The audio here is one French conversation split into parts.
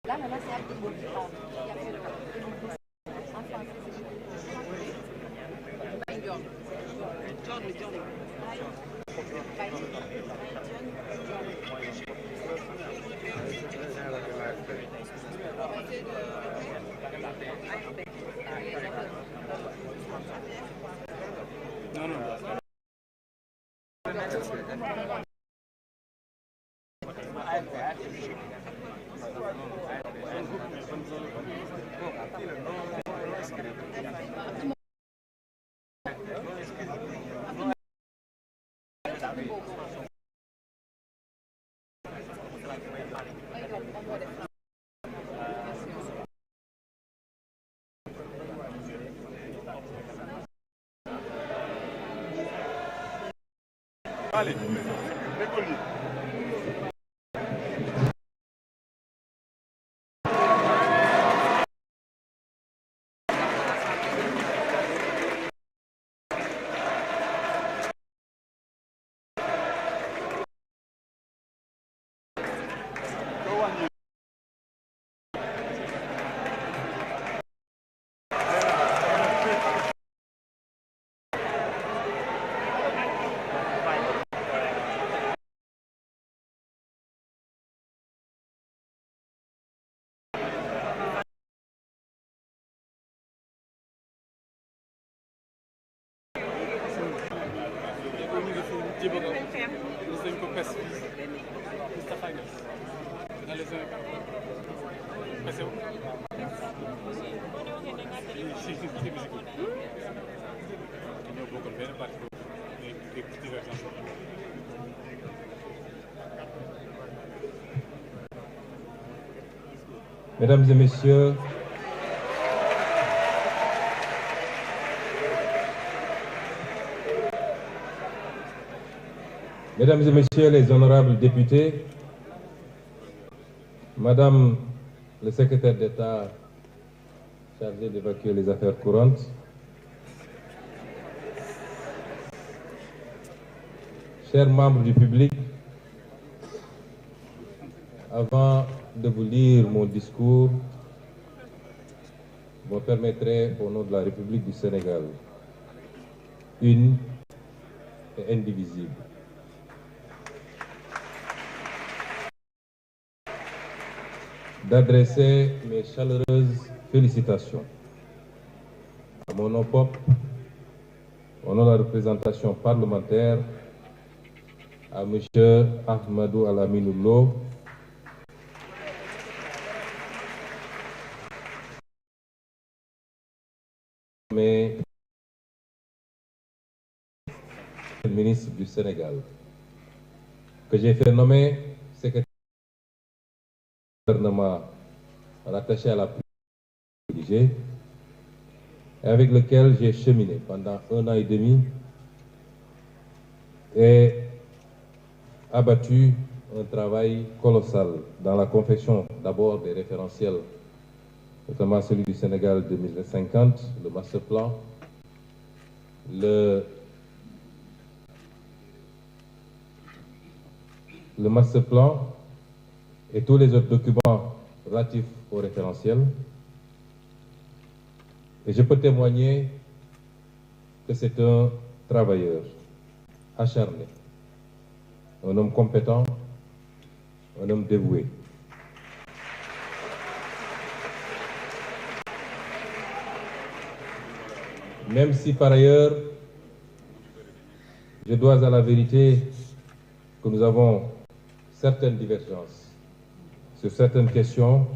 Là, maintenant, c'est Abdou qui parle. Qui a fait le en français, c'est John. Non, non. Allez, décollez. Mesdames et messieurs, Mesdames et messieurs les honorables députés, Madame le secrétaire d'État chargé d'évacuer les affaires courantes, chers membres du public, avant de vous lire mon discours, vous me permettrez, au nom de la République du Sénégal, une et indivisible, d'adresser mes chaleureuses félicitations à mon nom propre, au nom de la représentation parlementaire, à M. Ahmadou Alamine Lo, mais le ministre du Sénégal, que j'ai fait nommer secrétaire du gouvernement rattaché à la priorité et avec lequel j'ai cheminé pendant 1 an et demi et abattu un travail colossal dans la confection d'abord des référentiels, notamment celui du Sénégal 2050, le master plan, le master plan et tous les autres documents relatifs au référentiel. Et je peux témoigner que c'est un travailleur acharné, un homme compétent, un homme dévoué. Même si par ailleurs, je dois à la vérité que nous avons certaines divergences sur certaines questions,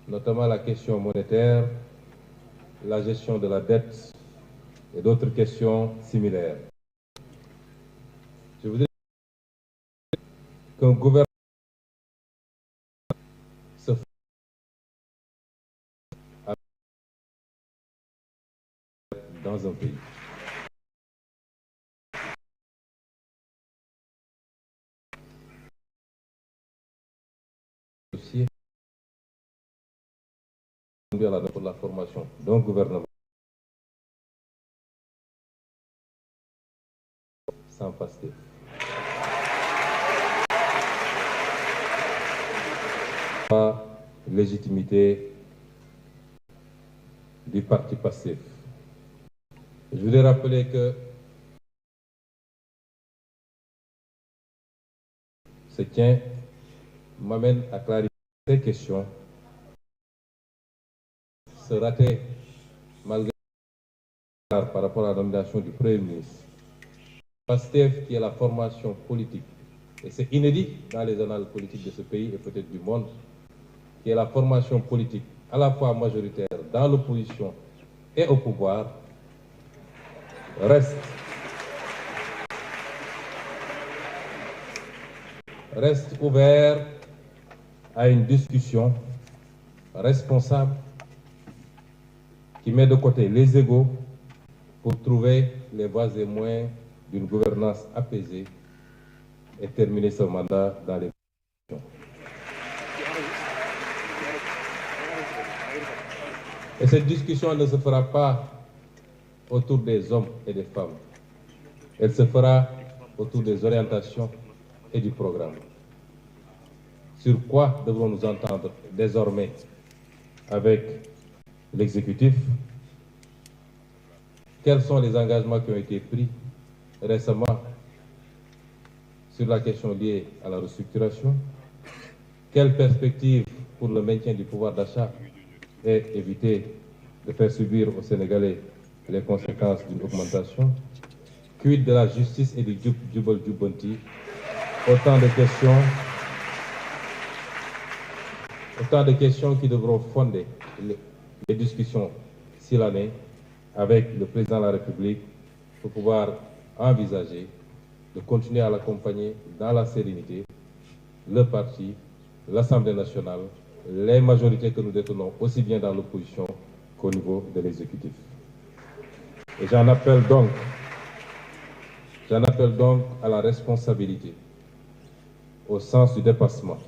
notamment la question monétaire, la gestion de la dette et d'autres questions similaires. Je voudrais qu'un gouvernement se fasse dans un pays. Pour la formation d'un gouvernement sans Pastef. La légitimité du parti Pastef. Je voudrais rappeler que ce tien m'amène à clarifier ces questions. Se rater malgré par rapport à la nomination du Premier ministre. Pastef, qui est la formation politique, et c'est inédit dans les annales politiques de ce pays et peut-être du monde, qui est la formation politique à la fois majoritaire dans l'opposition et au pouvoir, reste ouvert à une discussion responsable qui met de côté les égos pour trouver les voies et moyens d'une gouvernance apaisée et terminer ce mandat dans les conditions. Et cette discussion ne se fera pas autour des hommes et des femmes. Elle se fera autour des orientations et du programme. Sur quoi devrons-nous entendre désormais avec l'exécutif? Quels sont les engagements qui ont été pris récemment sur la question liée à la restructuration? Quelles perspectives pour le maintien du pouvoir d'achat et éviter de faire subir aux Sénégalais les conséquences d'une augmentation? Quid de la justice et du jubal jubanti? Autant de questions qui devront fonder les discussions s'il en est avec le président de la République pour pouvoir envisager de continuer à l'accompagner dans la sérénité, le parti, l'Assemblée nationale, les majorités que nous détenons aussi bien dans l'opposition qu'au niveau de l'exécutif. Et j'en appelle donc à la responsabilité, au sens du dépassement.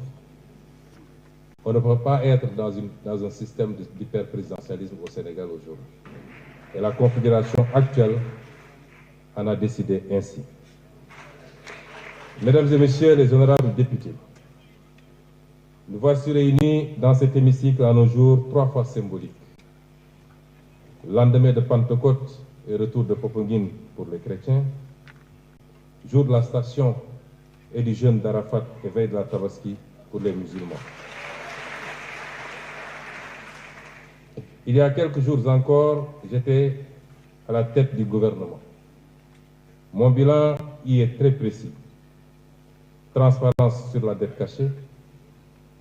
On ne peut pas être dans un système d'hyperprésidentialisme au Sénégal aujourd'hui. Et la configuration actuelle en a décidé ainsi. Mesdames et messieurs les honorables députés, nous voici réunis dans cet hémicycle en un jour 3 fois symbolique. Lendemain de Pentecôte et retour de Popenguine pour les chrétiens, jour de la station et du jeûne d'Arafat et veille de la Tabaski pour les musulmans. Il y a quelques jours encore, j'étais à la tête du gouvernement. Mon bilan y est très précis. Transparence sur la dette cachée,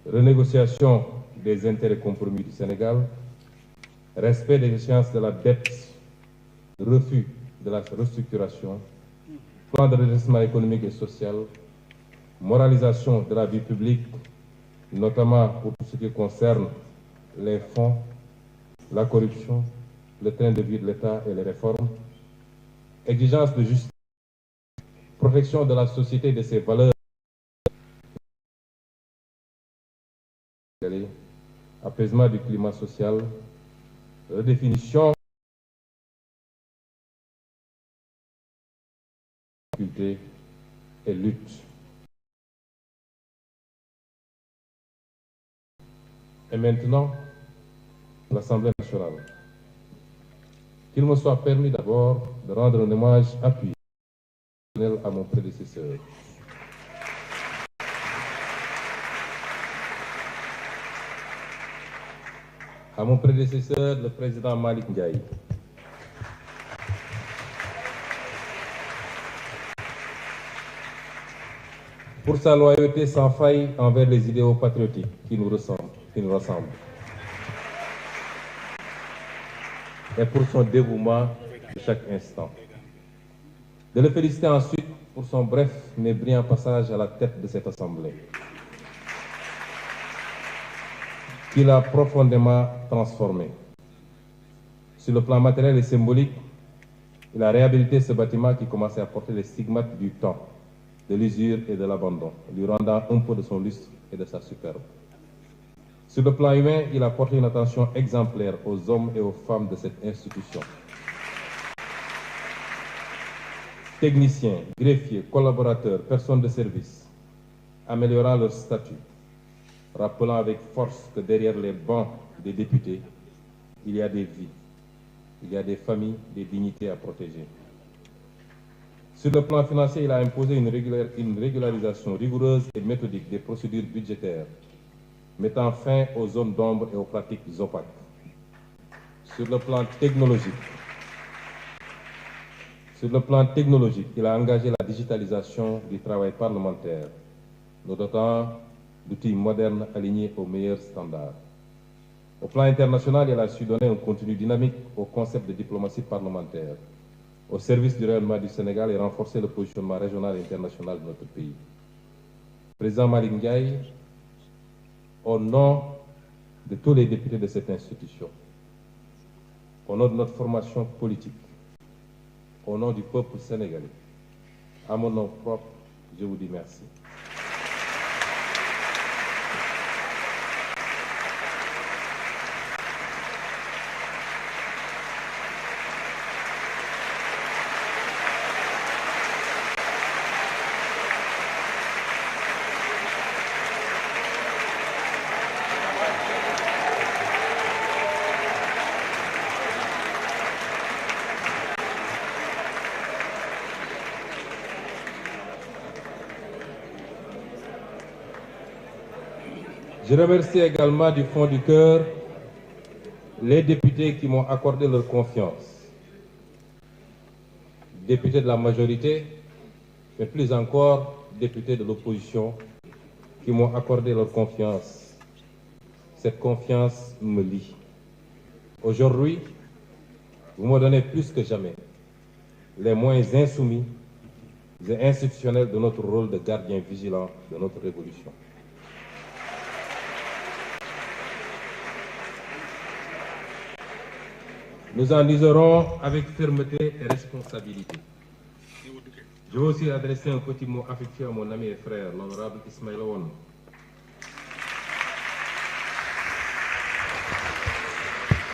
renégociation des intérêts compromis du Sénégal, respect des échéances de la dette, refus de la restructuration, plan de redressement économique et social, moralisation de la vie publique, notamment pour tout ce qui concerne les fonds, la corruption, le train de vie de l'État et les réformes, exigence de justice, protection de la société et de ses valeurs, apaisement du climat social, redéfinition et lutte. Et maintenant, l'Assemblée nationale. Qu'il me soit permis d'abord de rendre un hommage appuyé à mon prédécesseur. À mon prédécesseur, le président Malick Ndiaye. Pour sa loyauté sans faille envers les idéaux patriotiques qui nous ressemblent. Et pour son dévouement de chaque instant. De le féliciter ensuite pour son bref mais brillant passage à la tête de cette Assemblée, qu'il a profondément transformé. Sur le plan matériel et symbolique, il a réhabilité ce bâtiment qui commençait à porter les stigmates du temps, de l'usure et de l'abandon, lui rendant un peu de son lustre et de sa superbe. Sur le plan humain, il a porté une attention exemplaire aux hommes et aux femmes de cette institution. Techniciens, greffiers, collaborateurs, personnes de service, améliorant leur statut, rappelant avec force que derrière les bancs des députés, il y a des vies, il y a des familles, des dignités à protéger. Sur le plan financier, il a imposé une régularisation rigoureuse et méthodique des procédures budgétaires, mettant fin aux zones d'ombre et aux pratiques opaques. Sur le plan technologique, il a engagé la digitalisation du travail parlementaire, nous dotant d'outils modernes alignés aux meilleurs standards. Au plan international, il a su donner un contenu dynamique au concept de diplomatie parlementaire, au service du rayonnement du Sénégal et renforcer le positionnement régional et international de notre pays. Président Malick Ndiaye, au nom de tous les députés de cette institution, au nom de notre formation politique, au nom du peuple sénégalais, à mon nom propre, je vous dis merci. Je remercie également du fond du cœur les députés qui m'ont accordé leur confiance. Députés de la majorité, mais plus encore députés de l'opposition qui m'ont accordé leur confiance. Cette confiance me lie. Aujourd'hui, vous me donnez plus que jamais les moyens insoumis et institutionnels de notre rôle de gardien vigilant de notre révolution. Nous en userons avec fermeté et responsabilité. Je veux aussi adresser un petit mot affectueux à mon ami et frère, l'honorable Ismaïla Wane,